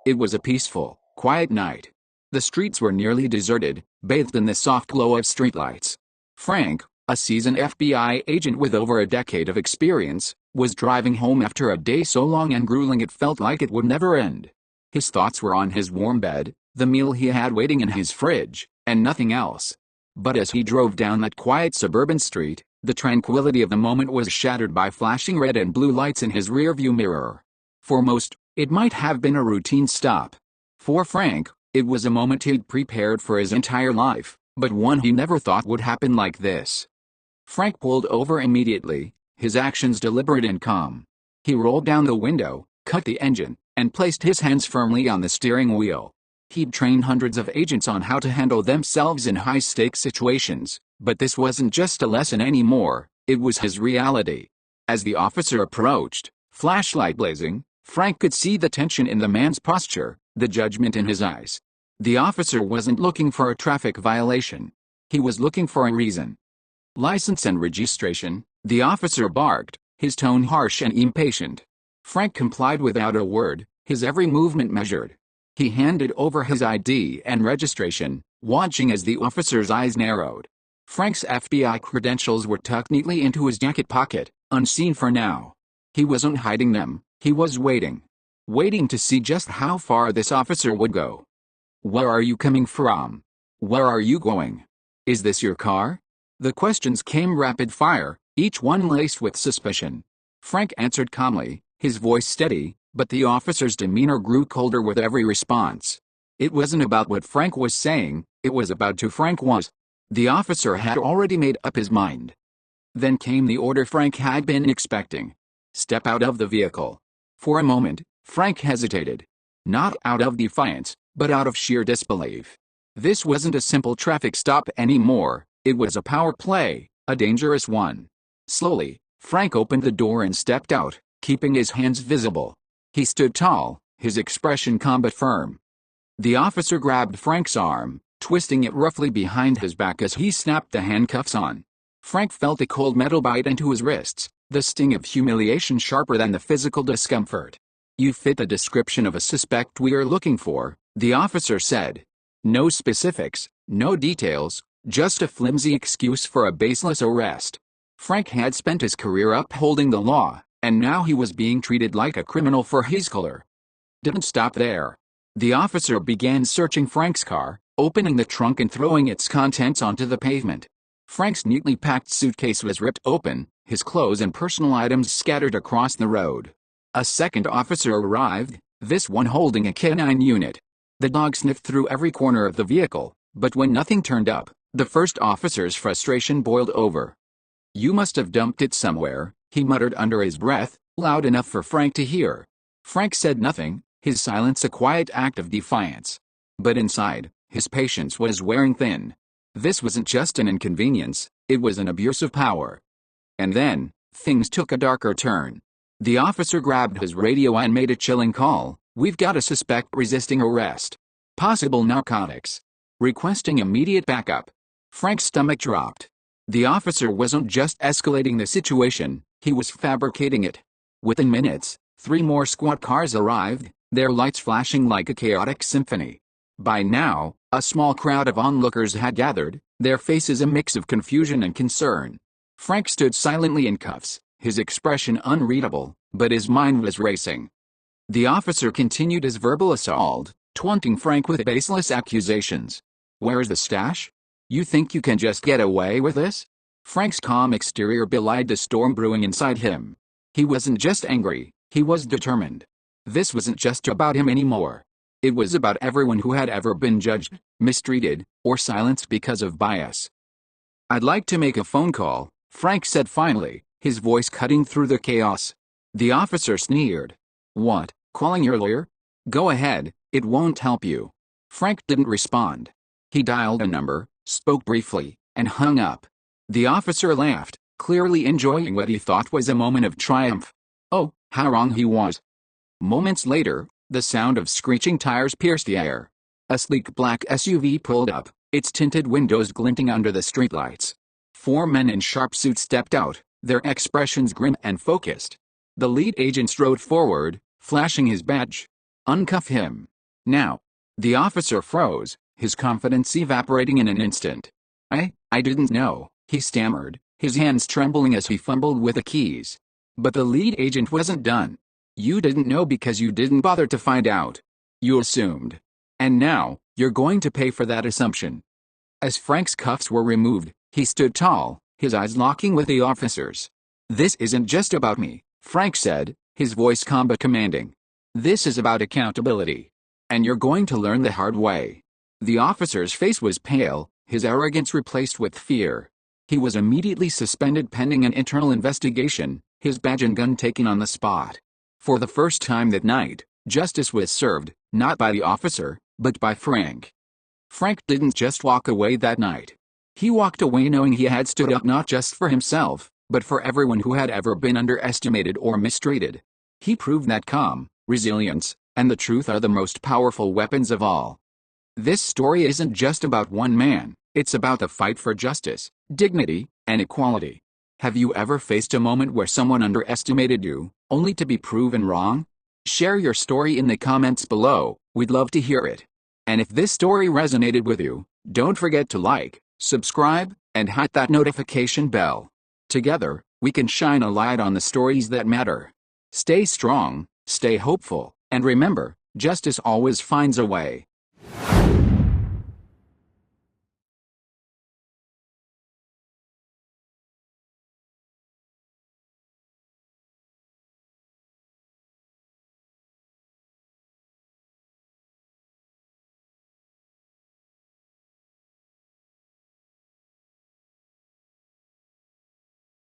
It was a peaceful, quiet night. The streets were nearly deserted, bathed in the soft glow of streetlights. Frank, a seasoned FBI agent with over a decade of experience, was driving home after a day so long and grueling it felt like it would never end. His thoughts were on his warm bed, the meal he had waiting in his fridge, and nothing else. But as he drove down that quiet suburban street, the tranquility of the moment was shattered by flashing red and blue lights in his rearview mirror. For most, it might have been a routine stop. For Frank, it was a moment he'd prepared for his entire life, but one he never thought would happen like this. Frank pulled over immediately, his actions deliberate and calm. He rolled down the window, cut the engine, and placed his hands firmly on the steering wheel. He'd trained hundreds of agents on how to handle themselves in high-stakes situations, but this wasn't just a lesson anymore, it was his reality. As the officer approached, flashlight blazing, Frank could see the tension in the man's posture, the judgment in his eyes. The officer wasn't looking for a traffic violation. He was looking for a reason. "License and registration," the officer barked, his tone harsh and impatient. Frank complied without a word, his every movement measured. He handed over his ID and registration, watching as the officer's eyes narrowed. Frank's FBI credentials were tucked neatly into his jacket pocket, unseen for now. He wasn't hiding them, he was waiting. Waiting to see just how far this officer would go. "Where are you coming from? Where are you going? Is this your car?" The questions came rapid fire, each one laced with suspicion. Frank answered calmly, his voice steady, but the officer's demeanor grew colder with every response. It wasn't about what Frank was saying, it was about who Frank was. The officer had already made up his mind. Then came the order Frank had been expecting. "Step out of the vehicle." For a moment, Frank hesitated. Not out of defiance, but out of sheer disbelief. This wasn't a simple traffic stop anymore, it was a power play, a dangerous one. Slowly, Frank opened the door and stepped out, keeping his hands visible. He stood tall, his expression calm but firm. The officer grabbed Frank's arm, twisting it roughly behind his back as he snapped the handcuffs on. Frank felt a cold metal bite into his wrists, the sting of humiliation sharper than the physical discomfort. "You fit the description of a suspect we're looking for," the officer said. No specifics, no details, just a flimsy excuse for a baseless arrest. Frank had spent his career upholding the law, and now he was being treated like a criminal for his color. Didn't stop there. The officer began searching Frank's car, opening the trunk and throwing its contents onto the pavement. Frank's neatly packed suitcase was ripped open, his clothes and personal items scattered across the road. A second officer arrived, this one holding a canine unit. The dog sniffed through every corner of the vehicle, but when nothing turned up, the first officer's frustration boiled over. "You must have dumped it somewhere," he muttered under his breath, loud enough for Frank to hear. Frank said nothing, his silence a quiet act of defiance. But inside, his patience was wearing thin. This wasn't just an inconvenience, it was an abuse of power. And then, things took a darker turn. The officer grabbed his radio and made a chilling call. "We've got a suspect resisting arrest. Possible narcotics. Requesting immediate backup." Frank's stomach dropped. The officer wasn't just escalating the situation, he was fabricating it. Within minutes, 3 more squad cars arrived, their lights flashing like a chaotic symphony. By now, a small crowd of onlookers had gathered, their faces a mix of confusion and concern. Frank stood silently in cuffs, his expression unreadable, but his mind was racing. The officer continued his verbal assault, taunting Frank with baseless accusations. "Where's the stash? You think you can just get away with this?" Frank's calm exterior belied the storm brewing inside him. He wasn't just angry, he was determined. This wasn't just about him anymore. It was about everyone who had ever been judged, mistreated, or silenced because of bias. "I'd like to make a phone call," Frank said finally, his voice cutting through the chaos. The officer sneered. "What, calling your lawyer? Go ahead, it won't help you." Frank didn't respond. He dialed a number, spoke briefly, and hung up. The officer laughed, clearly enjoying what he thought was a moment of triumph. Oh, how wrong he was. Moments later, the sound of screeching tires pierced the air. A sleek black SUV pulled up, its tinted windows glinting under the streetlights. 4 men in sharp suits stepped out, their expressions grim and focused. The lead agent strode forward, flashing his badge. "Uncuff him." Now. The officer froze, his confidence evaporating in an instant. I didn't know, he stammered, his hands trembling as he fumbled with the keys. But the lead agent wasn't done. You didn't know because you didn't bother to find out. You assumed. And now, you're going to pay for that assumption. As Frank's cuffs were removed, he stood tall, his eyes locking with the officer's. This isn't just about me, Frank said, his voice calm but commanding. This is about accountability. And you're going to learn the hard way. The officer's face was pale, his arrogance replaced with fear. He was immediately suspended pending an internal investigation, his badge and gun taken on the spot. For the first time that night, justice was served, not by the officer, but by Frank. Frank didn't just walk away that night. He walked away knowing he had stood up not just for himself, but for everyone who had ever been underestimated or mistreated. He proved that calm, resilience, and the truth are the most powerful weapons of all. This story isn't just about one man, it's about the fight for justice, dignity, and equality. Have you ever faced a moment where someone underestimated you, only to be proven wrong? Share your story in the comments below, we'd love to hear it. And if this story resonated with you, don't forget to like, subscribe, and hit that notification bell. Together, we can shine a light on the stories that matter. Stay strong, stay hopeful, and remember, justice always finds a way.